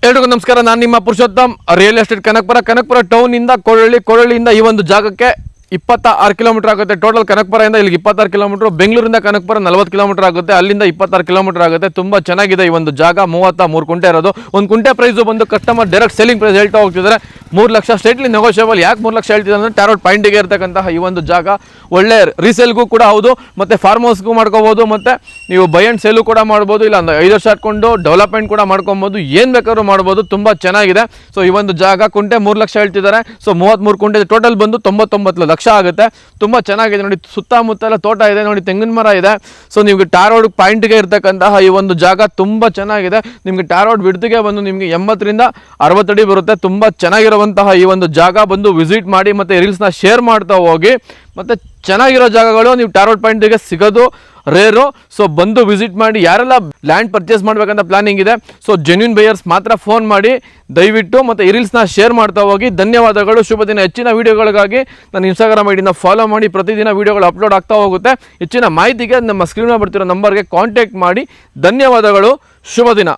ಎಲ್ರಿಗೂ ನಮಸ್ಕಾರ. ನಾನು ನಿಮ್ಮ Purushottam. Real estate Kanakapura town ಇಂದ ಕೊಳ್ಳಳ್ಳಿಯಿಂದ ಈ ಒಂದು ಜಾಗಕ್ಕೆ 26 ಕಿಲೋಮೀಟರ್ ಆಗುತ್ತೆ. ಟೋಟಲ್ ಕನಕಪುರದಿಂದ ಇಲ್ಲಿಗೆ 26 ಕಿಲೋಮೀಟರ್. ಬೆಂಗಳೂರಿಂದ ಕನಕಪುರ 40 ಕಿಲೋಮೀಟರ್ ಆಗುತ್ತೆ. ಅಲ್ಲಿಂದ 26 ಕಿಲೋಮೀಟರ್ ಆಗುತ್ತೆ. ತುಂಬ ಚೆನ್ನಾಗಿದೆ ಈ ಒಂದು ಜಾಗ. 33 ಕುಂಟೆ ಇರೋದು. ಒಂದು ಕುಂಟೆ ಪ್ರೈಸು ಬಂದು ಕಸ್ಟಮರ್ ಡೈರೆಕ್ಟ್ ಸೇಲಿಂಗ್ ಪ್ರೈಸ್ ಹೇಳ್ತಾ ಹೋಗ್ತಿದ್ದಾರೆ 3 ಲಕ್ಷ. Stately negotiable. ಯಾಕೆ 3 ಲಕ್ಷ ಹೇಳ್ತಿದ್ದಾರೆ ಅಂದರೆ ಟ್ಯಾರೋಟ್ ಪಾಯಿಂಟಿಗೆ ಇರತಕ್ಕಂತಹ ಈ ಒಂದು ಜಾಗ ಒಳ್ಳೆ ರೀಸೇಲ್ಗೂ ಕೂಡ ಹೌದು, ಮತ್ತು ಫಾರ್ಮ್ ಹೌಸ್ಗೂ ಮಾಡ್ಕೋಬೋದು, ಮತ್ತು ನೀವು ಬೈ ಆ್ಯಂಡ್ ಸೇಲು ಕೂಡ ಮಾಡ್ಬೋದು. ಇಲ್ಲ 5 ವರ್ಷ ಹಾಕೊಂಡು ಡೆವಲಪ್ಮೆಂಟ್ ಕೂಡ ಮಾಡ್ಕೊಬೋದು. ಏನು ಬೇಕಾದ್ರೂ ಮಾಡ್ಬೋದು. ತುಂಬ ಚೆನ್ನಾಗಿದೆ. ಸೊ ಈ ಒಂದು ಜಾಗ ಕುಂಟೆ 3 ಲಕ್ಷ ಹೇಳ್ತಿದ್ದಾರೆ. ಸೊ 33 ಕುಂಟೆ ಟೋಟಲ್ ಬಂದು 99 ಲಕ್ಷ ಆಗುತ್ತೆ. ತುಂಬ ಚೆನ್ನಾಗಿದೆ ನೋಡಿ. ಸುತ್ತಮುತ್ತ ತೋಟ ಇದೆ ನೋಡಿ, ತೆಂಗಿನ ಮರ ಇದೆ. ಸೊ ನಿಮಗೆ ಟಾರೋಡ್ ಪಾಯಿಂಟ್ಗೆ ಇರ್ತಕ್ಕಂತಹ ಈ ಒಂದು ಜಾಗ ತುಂಬ ಚೆನ್ನಾಗಿದೆ. ನಿಮಗೆ ಟಾರೋಡ್ ಬಿಡ್ತಿಗೆ ಬಂದು ನಿಮಗೆ 80 ರಿಂದ 60 ಅಡಿ ಬರುತ್ತೆ. ತುಂಬ ಚೆನ್ನಾಗಿರುವಂತಹ ಈ ಒಂದು ಜಾಗ ಬಂದು ವಿಸಿಟ್ ಮಾಡಿ, ಮತ್ತು ರೀಲ್ಸ್ನ ಶೇರ್ ಮಾಡ್ತಾ ಹೋಗಿ. ಮತ್ತು ಚೆನ್ನಾಗಿರೋ ಜಾಗಗಳು ನೀವು ಟಾರೋಡ್ ಪಾಯಿಂಟಿಗೆ ಸಿಗೋದು ರೇರು. ಸೊ ಬಂದು ವಿಸಿಟ್ ಮಾಡಿ. ಯಾರೆಲ್ಲ ಲ್ಯಾಂಡ್ ಪರ್ಚೇಸ್ ಮಾಡಬೇಕಂತ ಪ್ಲಾನಿಂಗ್ ಇದೆ, ಸೊ ಜೆನ್ಯೂನ್ ಬೈಯರ್ಸ್ ಮಾತ್ರ ಫೋನ್ ಮಾಡಿ ದಯವಿಟ್ಟು, ಮತ್ತು ಈ ರೀಲ್ಸ್ನ ಶೇರ್ ಮಾಡ್ತಾ ಹೋಗಿ. ಧನ್ಯವಾದಗಳು. ಶುಭ ದಿನ. ಹೆಚ್ಚಿನ ವೀಡಿಯೋಗಳಿಗಾಗಿ ನನ್ನ ಇನ್ಸ್ಟಾಗ್ರಾಮ್ ಐಡಿನ ಫಾಲೋ ಮಾಡಿ. ಪ್ರತಿದಿನ ವೀಡಿಯೋಗಳು ಅಪ್ಲೋಡ್ ಆಗ್ತಾ ಹೋಗುತ್ತೆ. ಹೆಚ್ಚಿನ ಮಾಹಿತಿಗೆ ನಮ್ಮ ಸ್ಕ್ರೀನ್ ಬರ್ತಿರೋ ನಂಬರ್ಗೆ ಕಾಂಟ್ಯಾಕ್ಟ್ ಮಾಡಿ. ಧನ್ಯವಾದಗಳು. ಶುಭ ದಿನ.